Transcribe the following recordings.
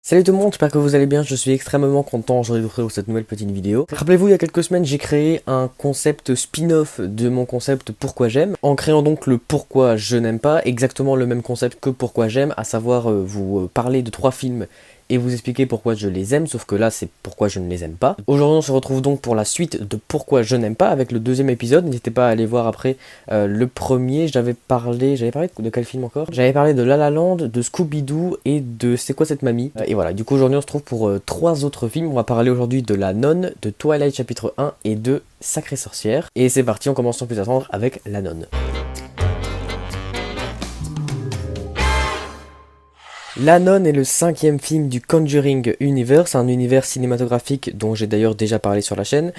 Salut tout le monde, j'espère que vous allez bien, je suis extrêmement content aujourd'hui de vous retrouver cette nouvelle petite vidéo. Rappelez-vous, il y a quelques semaines, j'ai créé un concept spin-off de mon concept Pourquoi j'aime, en créant donc le Pourquoi je n'aime pas, exactement le même concept que Pourquoi j'aime, à savoir vous parler de 3 films et vous expliquer pourquoi je les aime, sauf que là c'est pourquoi je ne les aime pas. Aujourd'hui on se retrouve donc pour la suite de Pourquoi je n'aime pas avec le deuxième épisode, n'hésitez pas à aller voir après le premier. J'avais parlé de quel film encore? J'avais parlé de La La Land, de Scooby-Doo et de C'est quoi cette mamie? Et voilà, du coup aujourd'hui on se trouve pour 3 autres films. On va parler aujourd'hui de La Nonne, de Twilight chapitre 1 et de Sacrée Sorcière. Et c'est parti, on commence sans plus attendre avec La Nonne. La Nonne est le 5e film du Conjuring Universe, un univers cinématographique dont j'ai d'ailleurs déjà parlé sur la chaîne,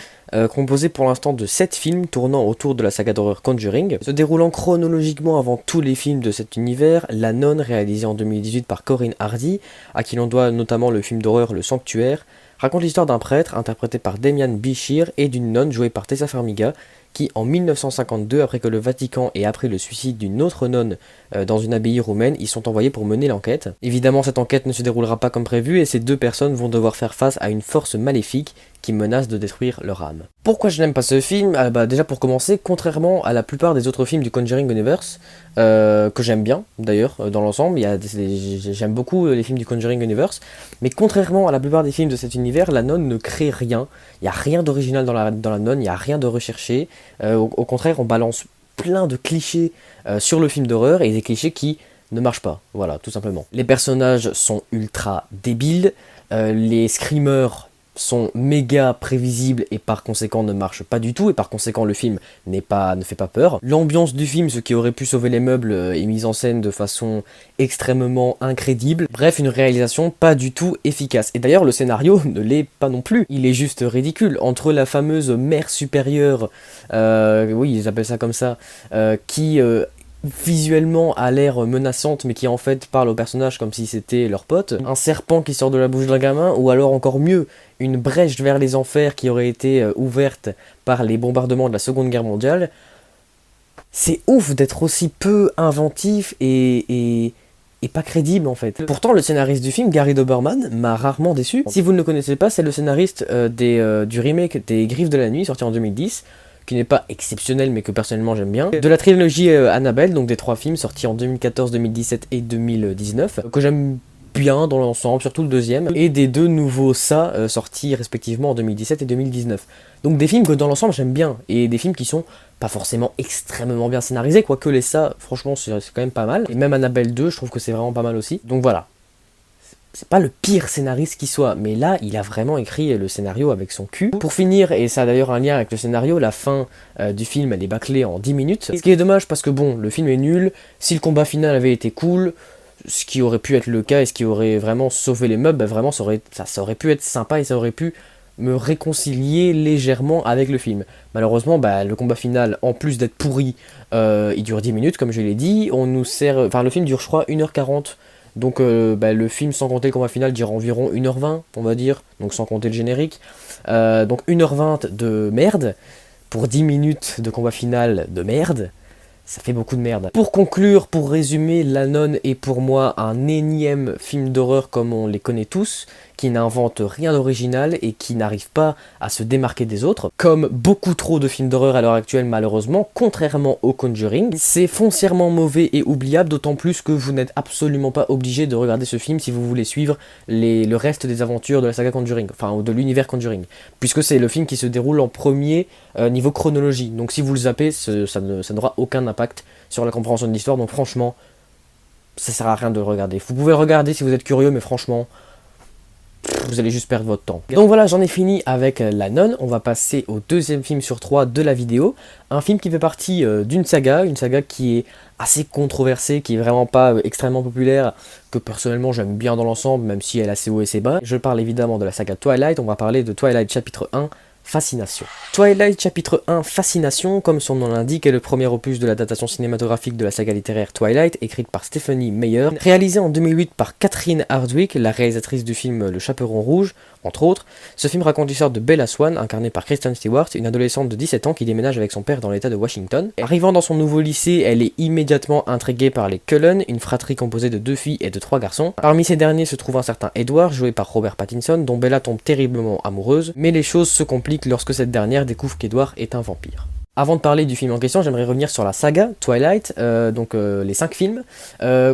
composé pour l'instant de 7 films tournant autour de la saga d'horreur Conjuring. Se déroulant chronologiquement avant tous les films de cet univers, La Nonne, réalisé en 2018 par Corinne Hardy, à qui l'on doit notamment le film d'horreur Le Sanctuaire, raconte l'histoire d'un prêtre interprété par Demian Bichir et d'une nonne jouée par Tessa Farmiga, qui en 1952, après que le Vatican ait appris le suicide d'une autre nonne dans une abbaye roumaine, ils sont envoyés pour mener l'enquête. Évidemment, cette enquête ne se déroulera pas comme prévu et ces deux personnes vont devoir faire face à une force maléfique qui menace de détruire leur âme. Pourquoi je n'aime pas ce film? Déjà pour commencer, contrairement à la plupart des autres films du Conjuring Universe, que j'aime bien d'ailleurs dans l'ensemble, j'aime beaucoup les films du Conjuring Universe, mais contrairement à la plupart des films de cet univers, la nonne ne crée rien, il n'y a rien d'original dans la nonne, il n'y a rien de recherché, au contraire on balance plein de clichés sur le film d'horreur et des clichés qui ne marchent pas, voilà, tout simplement. Les personnages sont ultra débiles, les screamers sont méga prévisibles et par conséquent ne marchent pas du tout, et par conséquent le film ne fait pas peur. L'ambiance du film, ce qui aurait pu sauver les meubles, est mise en scène de façon extrêmement incrédible. Bref, une réalisation pas du tout efficace. Et d'ailleurs le scénario ne l'est pas non plus, il est juste ridicule. Entre la fameuse mère supérieure, oui ils appellent ça comme ça, qui visuellement a l'air menaçante mais qui en fait parle aux personnages comme si c'était leur pote, un serpent qui sort de la bouche d'un gamin, ou alors encore mieux, une brèche vers les enfers qui aurait été ouverte par les bombardements de la Seconde Guerre mondiale. C'est ouf d'être aussi peu inventif et pas crédible en fait. Pourtant le scénariste du film, Gary Doberman, m'a rarement déçu. Si vous ne le connaissez pas, c'est le scénariste du remake des Griffes de la Nuit sorti en 2010, qui n'est pas exceptionnel mais que personnellement j'aime bien, de la trilogie Annabelle, donc des 3 films sortis en 2014, 2017 et 2019, que j'aime bien dans l'ensemble, surtout le deuxième, et des 2 nouveaux Ça sortis respectivement en 2017 et 2019. Donc des films que dans l'ensemble j'aime bien, et des films qui sont pas forcément extrêmement bien scénarisés, quoique les Ça, franchement c'est quand même pas mal, et même Annabelle 2, je trouve que c'est vraiment pas mal aussi, donc voilà. C'est pas le pire scénariste qui soit, mais là, il a vraiment écrit le scénario avec son cul. Pour finir, et ça a d'ailleurs un lien avec le scénario, la fin du film, elle est bâclée en 10 minutes. Ce qui est dommage parce que bon, le film est nul, si le combat final avait été cool, ce qui aurait pu être le cas et ce qui aurait vraiment sauvé les meubles, vraiment ça aurait pu être sympa et ça aurait pu me réconcilier légèrement avec le film. Malheureusement, le combat final, en plus d'être pourri, il dure 10 minutes, comme je l'ai dit. Le film dure, je crois, 1h40. Donc le film sans compter le combat final dure environ 1h20 on va dire, donc sans compter le générique. Donc 1h20 de merde pour 10 minutes de combat final de merde, ça fait beaucoup de merde. Pour conclure, pour résumer, La Nonne est pour moi un énième film d'horreur comme on les connaît tous, qui n'invente rien d'original et qui n'arrive pas à se démarquer des autres. Comme beaucoup trop de films d'horreur à l'heure actuelle malheureusement, contrairement au Conjuring, c'est foncièrement mauvais et oubliable, d'autant plus que vous n'êtes absolument pas obligé de regarder ce film si vous voulez suivre le reste des aventures de la saga Conjuring, enfin de l'univers Conjuring, puisque c'est le film qui se déroule en premier niveau chronologie, donc si vous le zappez, ça n'aura aucun impact sur la compréhension de l'histoire, donc franchement, ça sert à rien de le regarder. Vous pouvez le regarder si vous êtes curieux, mais franchement, vous allez juste perdre votre temps. Donc voilà, j'en ai fini avec La Nonne. On va passer au deuxième film sur 3 de la vidéo. Un film qui fait partie d'une saga, une saga qui est assez controversée, qui est vraiment pas extrêmement populaire, que personnellement j'aime bien dans l'ensemble, même si elle a ses hauts et ses bas. Je parle évidemment de la saga Twilight, on va parler de Twilight chapitre 1, Fascination. Twilight chapitre 1 Fascination, comme son nom l'indique, est le premier opus de l'adaptation cinématographique de la saga littéraire Twilight, écrite par Stephenie Meyer, réalisée en 2008 par Catherine Hardwicke, la réalisatrice du film Le Chaperon Rouge, entre autres. Ce film raconte l'histoire de Bella Swan, incarnée par Kristen Stewart, une adolescente de 17 ans qui déménage avec son père dans l'état de Washington. Arrivant dans son nouveau lycée, elle est immédiatement intriguée par les Cullen, une fratrie composée de 2 filles et de 3 garçons. Parmi ces derniers se trouve un certain Edward, joué par Robert Pattinson, dont Bella tombe terriblement amoureuse, mais les choses se compliquent lorsque cette dernière découvre qu'Edward est un vampire. Avant de parler du film en question, j'aimerais revenir sur la saga Twilight, les 5 films.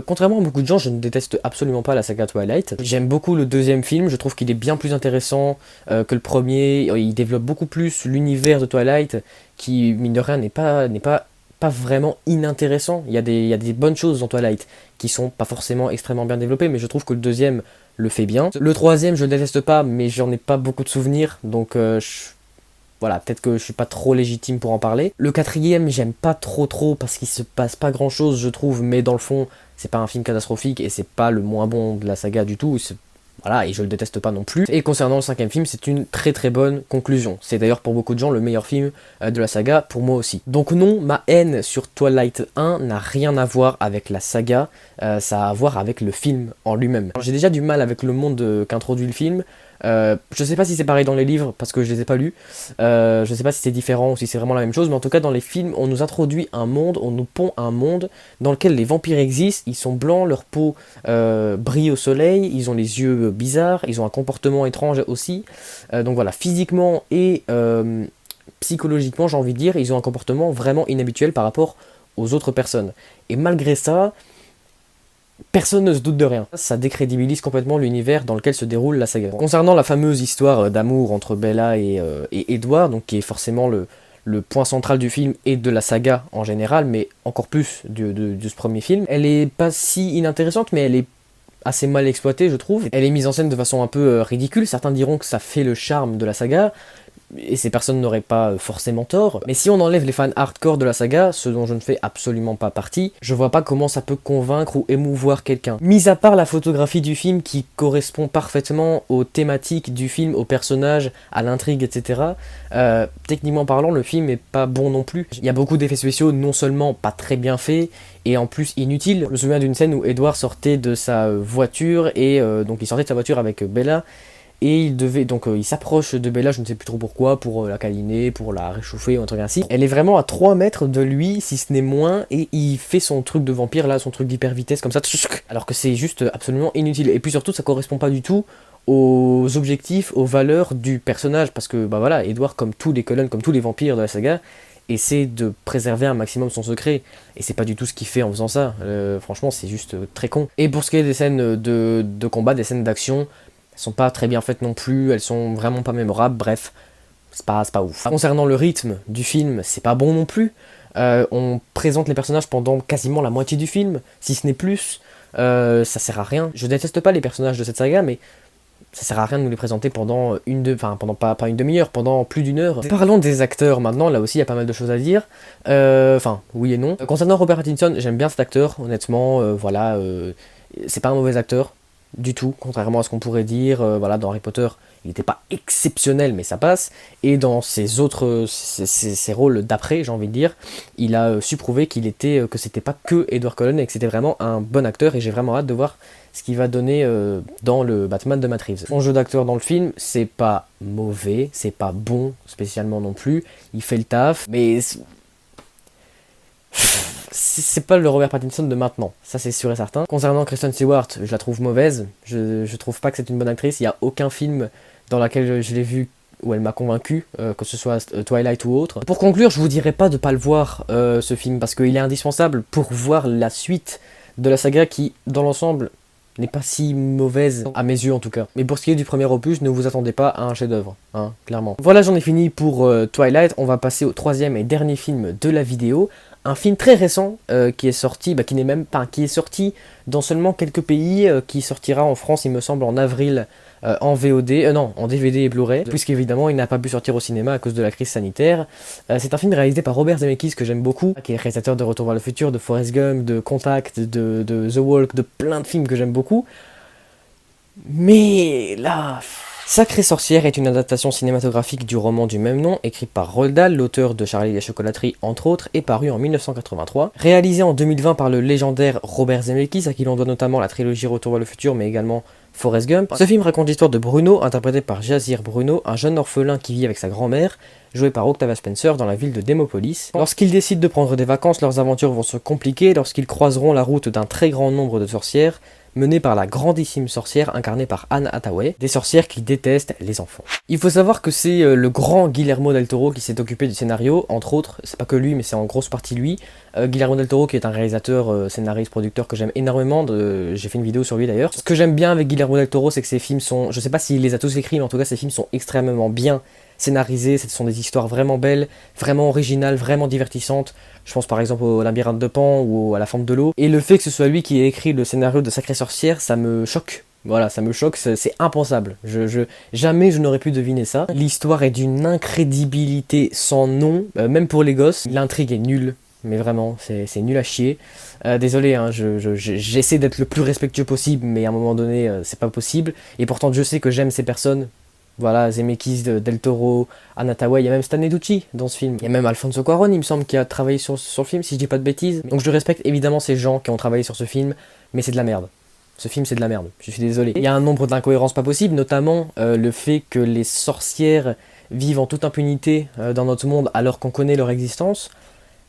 Contrairement à beaucoup de gens, je ne déteste absolument pas la saga Twilight. J'aime beaucoup le deuxième film, je trouve qu'il est bien plus intéressant que le premier. Il développe beaucoup plus l'univers de Twilight, qui, mine de rien, n'est pas vraiment inintéressant. Il y a des bonnes choses dans Twilight, qui sont pas forcément extrêmement bien développées, mais je trouve que le deuxième le fait bien. Le troisième, je le déteste pas, mais j'en ai pas beaucoup de souvenirs, donc voilà, peut-être que je suis pas trop légitime pour en parler. Le quatrième, j'aime pas trop parce qu'il se passe pas grand chose, je trouve, mais dans le fond, c'est pas un film catastrophique et c'est pas le moins bon de la saga du tout. Voilà, et je le déteste pas non plus. Et concernant le cinquième film, c'est une très bonne conclusion. C'est d'ailleurs pour beaucoup de gens le meilleur film de la saga, pour moi aussi. Donc non, ma haine sur Twilight 1 n'a rien à voir avec la saga, ça a à voir avec le film en lui-même. J'ai déjà du mal avec le monde qu'introduit le film. Je sais pas si c'est pareil dans les livres parce que je les ai pas lus, je sais pas si c'est différent ou si c'est vraiment la même chose, mais en tout cas dans les films on nous introduit un monde, on nous pond un monde dans lequel les vampires existent, ils sont blancs, leur peau brille au soleil, ils ont les yeux bizarres, ils ont un comportement étrange aussi, donc voilà, physiquement et psychologiquement j'ai envie de dire, ils ont un comportement vraiment inhabituel par rapport aux autres personnes, et malgré ça, personne ne se doute de rien. Ça décrédibilise complètement l'univers dans lequel se déroule la saga. Concernant la fameuse histoire d'amour entre Bella et Edward, donc qui est forcément le point central du film et de la saga en général, mais encore plus de ce premier film, elle est pas si inintéressante, mais elle est assez mal exploitée, je trouve. Elle est mise en scène de façon un peu ridicule, certains diront que ça fait le charme de la saga, et ces personnes n'auraient pas forcément tort, mais si on enlève les fans hardcore de la saga, ce dont je ne fais absolument pas partie, je vois pas comment ça peut convaincre ou émouvoir quelqu'un. Mis à part la photographie du film qui correspond parfaitement aux thématiques du film, aux personnages, à l'intrigue, etc., techniquement parlant, le film est pas bon non plus. Il y a beaucoup d'effets spéciaux non seulement pas très bien faits, et en plus inutiles. Je me souviens d'une scène où Edward sortait de sa voiture, et donc il sortait de sa voiture avec Bella, et il s'approche de Bella, je ne sais plus trop pourquoi, pour la câliner, pour la réchauffer ou un truc ainsi. Elle est vraiment à 3 mètres de lui, si ce n'est moins, et il fait son truc de vampire là, son truc d'hyper vitesse comme ça, alors que c'est juste absolument inutile. Et puis surtout, ça correspond pas du tout aux objectifs, aux valeurs du personnage, parce que bah voilà, Edward, comme tous les Cullen, comme tous les vampires de la saga, essaie de préserver un maximum son secret, et c'est pas du tout ce qu'il fait en faisant ça. Franchement, c'est juste très con. Et pour ce qui est des scènes de combat, des scènes d'action, elles sont pas très bien faites non plus, elles sont vraiment pas mémorables, bref, c'est pas ouf. Concernant le rythme du film, c'est pas bon non plus. On présente les personnages pendant quasiment la moitié du film, si ce n'est plus, ça sert à rien. Je déteste pas les personnages de cette saga, mais ça sert à rien de nous les présenter pendant pas une demi-heure, pendant plus d'une heure. Parlons des acteurs maintenant, là aussi il y a pas mal de choses à dire. Oui et non. Concernant Robert Pattinson, j'aime bien cet acteur, honnêtement, c'est pas un mauvais acteur. Du tout, contrairement à ce qu'on pourrait dire, dans Harry Potter, il n'était pas exceptionnel, mais ça passe, et dans ses rôles d'après, j'ai envie de dire, il a su prouver que c'était pas que Edward Cullen, et que c'était vraiment un bon acteur, et j'ai vraiment hâte de voir ce qu'il va donner dans le Batman de Matt Reeves. Son jeu d'acteur dans le film, c'est pas mauvais, c'est pas bon spécialement non plus, il fait le taf, mais c'est pas le Robert Pattinson de maintenant, ça c'est sûr et certain. Concernant Kristen Stewart, je la trouve mauvaise, je trouve pas que c'est une bonne actrice, il y a aucun film dans lequel je l'ai vue où elle m'a convaincu, que ce soit Twilight ou autre. Pour conclure, je vous dirais pas de pas le voir, ce film, parce qu'il est indispensable pour voir la suite de la saga qui, dans l'ensemble, n'est pas si mauvaise, à mes yeux en tout cas. Mais pour ce qui est du premier opus, ne vous attendez pas à un chef-d'œuvre, hein, clairement. Voilà, j'en ai fini pour Twilight, on va passer au troisième et dernier film de la vidéo. Un film très récent qui est sorti, qui est sorti dans seulement quelques pays, qui sortira en France, il me semble, en avril, en VOD, en DVD et Blu-ray, puisqu'évidemment il n'a pas pu sortir au cinéma à cause de la crise sanitaire. C'est un film réalisé par Robert Zemeckis que j'aime beaucoup, qui est réalisateur de Retour vers le futur, de Forrest Gump, de Contact, de The Walk, de plein de films que j'aime beaucoup. Mais là, Sacrée sorcière est une adaptation cinématographique du roman du même nom, écrit par Roald Dahl, l'auteur de Charlie et la chocolaterie entre autres, et paru en 1983. Réalisé en 2020 par le légendaire Robert Zemeckis, à qui l'on doit notamment la trilogie Retour vers le futur, mais également Forrest Gump. Ce film raconte l'histoire de Bruno, interprété par Jazir Bruno, un jeune orphelin qui vit avec sa grand-mère, joué par Octavia Spencer, dans la ville de Démopolis. Lorsqu'ils décident de prendre des vacances, leurs aventures vont se compliquer lorsqu'ils croiseront la route d'un très grand nombre de sorcières, menée par la grandissime sorcière incarnée par Anne Hathaway, des sorcières qui détestent les enfants. Il faut savoir que c'est le grand Guillermo del Toro qui s'est occupé du scénario, entre autres, c'est pas que lui, mais c'est en grosse partie lui. Guillermo del Toro qui est un réalisateur, scénariste, producteur que j'aime énormément, j'ai fait une vidéo sur lui d'ailleurs. Ce que j'aime bien avec Guillermo del Toro, c'est que ses films sont, je sais pas s'il les a tous écrits, mais en tout cas ses films sont extrêmement bien scénarisés, ce sont des histoires vraiment belles, vraiment originales, vraiment divertissantes. Je pense par exemple au Labyrinthe de Pan ou à La Forme de l'eau. Et le fait que ce soit lui qui ait écrit le scénario de Sacrée Sorcière, ça me choque. Voilà, ça me choque, c'est impensable. Jamais je n'aurais pu deviner ça. L'histoire est d'une incrédibilité sans nom, même pour les gosses. L'intrigue est nulle, mais vraiment, c'est nul à chier. Désolé, hein, j'essaie d'être le plus respectueux possible, mais à un moment donné, c'est pas possible. Et pourtant, je sais que j'aime ces personnes. Voilà, Zemeckis, Del Toro, Anne Hathaway, il y a même Stanley Tucci dans ce film. Il y a même Alfonso Cuarón, il me semble, qui a travaillé sur le film, si je dis pas de bêtises. Donc je respecte évidemment ces gens qui ont travaillé sur ce film, mais c'est de la merde. Ce film, c'est de la merde, je suis désolé. Il y a un nombre d'incohérences pas possibles, notamment le fait que les sorcières vivent en toute impunité dans notre monde alors qu'on connaît leur existence,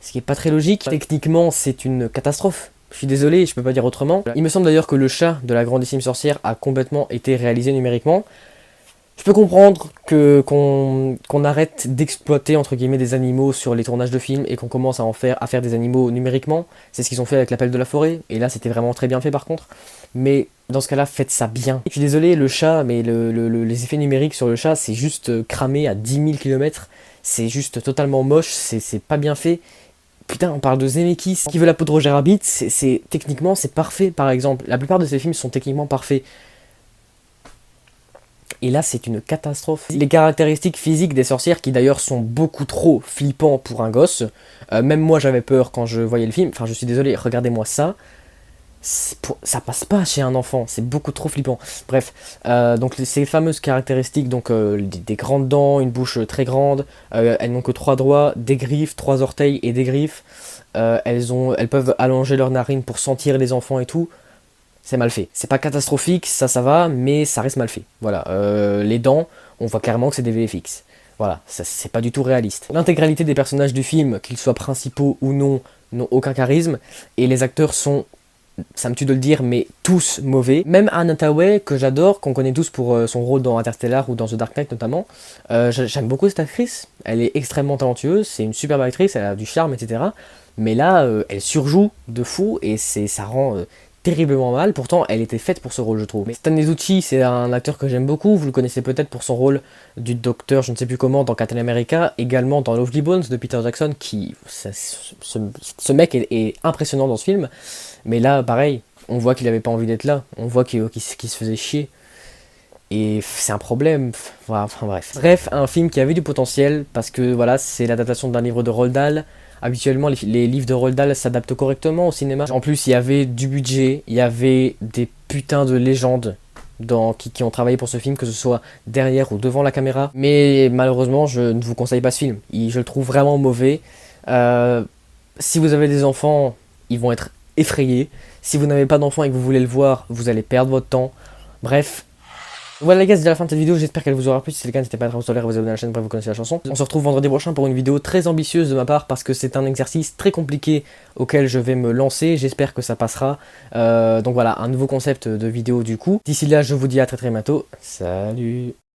ce qui est pas très logique. Techniquement, c'est une catastrophe. Je suis désolé, je peux pas dire autrement. Il me semble d'ailleurs que le chat de la grandissime sorcière a complètement été réalisé numériquement. Je peux comprendre qu'on arrête d'exploiter entre guillemets des animaux sur les tournages de films et qu'on commence à faire des animaux numériquement. C'est ce qu'ils ont fait avec L'Appel de la Forêt, et là c'était vraiment très bien fait par contre. Mais dans ce cas-là, faites ça bien. Je suis désolé, le chat, mais les effets numériques sur le chat, c'est juste cramé à 10 000 km. C'est juste totalement moche, c'est pas bien fait. Putain, on parle de Zemeckis qui veut la peau de Roger Rabbit, techniquement c'est parfait par exemple. La plupart de ces films sont techniquement parfaits. Et là, c'est une catastrophe. Les caractéristiques physiques des sorcières, qui d'ailleurs sont beaucoup trop flippants pour un gosse, même moi j'avais peur quand je voyais le film, enfin je suis désolé, regardez-moi ça, ça passe pas chez un enfant, c'est beaucoup trop flippant. Bref, donc ces fameuses caractéristiques, donc des grandes dents, une bouche très grande, elles n'ont que 3 doigts, des griffes, 3 orteils et des griffes, elles peuvent allonger leurs narines pour sentir les enfants et tout. C'est mal fait. C'est pas catastrophique, ça va, mais ça reste mal fait. Voilà, les dents, on voit clairement que c'est des VFX. Voilà, c'est pas du tout réaliste. L'intégralité des personnages du film, qu'ils soient principaux ou non, n'ont aucun charisme, et les acteurs sont, ça me tue de le dire, mais tous mauvais. Même Anne Hathaway, que j'adore, qu'on connaît tous pour son rôle dans Interstellar ou dans The Dark Knight notamment, j'aime beaucoup cette actrice, elle est extrêmement talentueuse, c'est une superbe actrice, elle a du charme, etc. Mais là, elle surjoue de fou, et ça rend terriblement mal, pourtant elle était faite pour ce rôle je trouve. Mais Stanley Tucci, c'est un acteur que j'aime beaucoup, vous le connaissez peut-être pour son rôle du docteur je ne sais plus comment dans Captain America, également dans Lovely Bones de Peter Jackson, ce mec est impressionnant dans ce film, mais là pareil, on voit qu'il avait pas envie d'être là, on voit qu'il se faisait chier, et c'est un problème, voilà, enfin bref. Bref, un film qui avait du potentiel, parce que voilà, c'est l'adaptation d'un livre de Roald Dahl. Habituellement, les livres de Roald Dahl s'adaptent correctement au cinéma. En plus, il y avait du budget, il y avait des putains de légendes qui ont travaillé pour ce film, que ce soit derrière ou devant la caméra. Mais malheureusement, je ne vous conseille pas ce film. Je le trouve vraiment mauvais. Si vous avez des enfants, ils vont être effrayés. Si vous n'avez pas d'enfants et que vous voulez le voir, vous allez perdre votre temps. Bref. Voilà les gars, c'est déjà la fin de cette vidéo, j'espère qu'elle vous aura plu. Si c'est le cas, n'hésitez pas à être solaire et vous abonner à la chaîne pour vous connaître la chanson. On se retrouve vendredi prochain pour une vidéo très ambitieuse de ma part, parce que c'est un exercice très compliqué auquel je vais me lancer, j'espère que ça passera. Donc voilà, un nouveau concept de vidéo du coup. D'ici là, je vous dis à très très bientôt. Salut!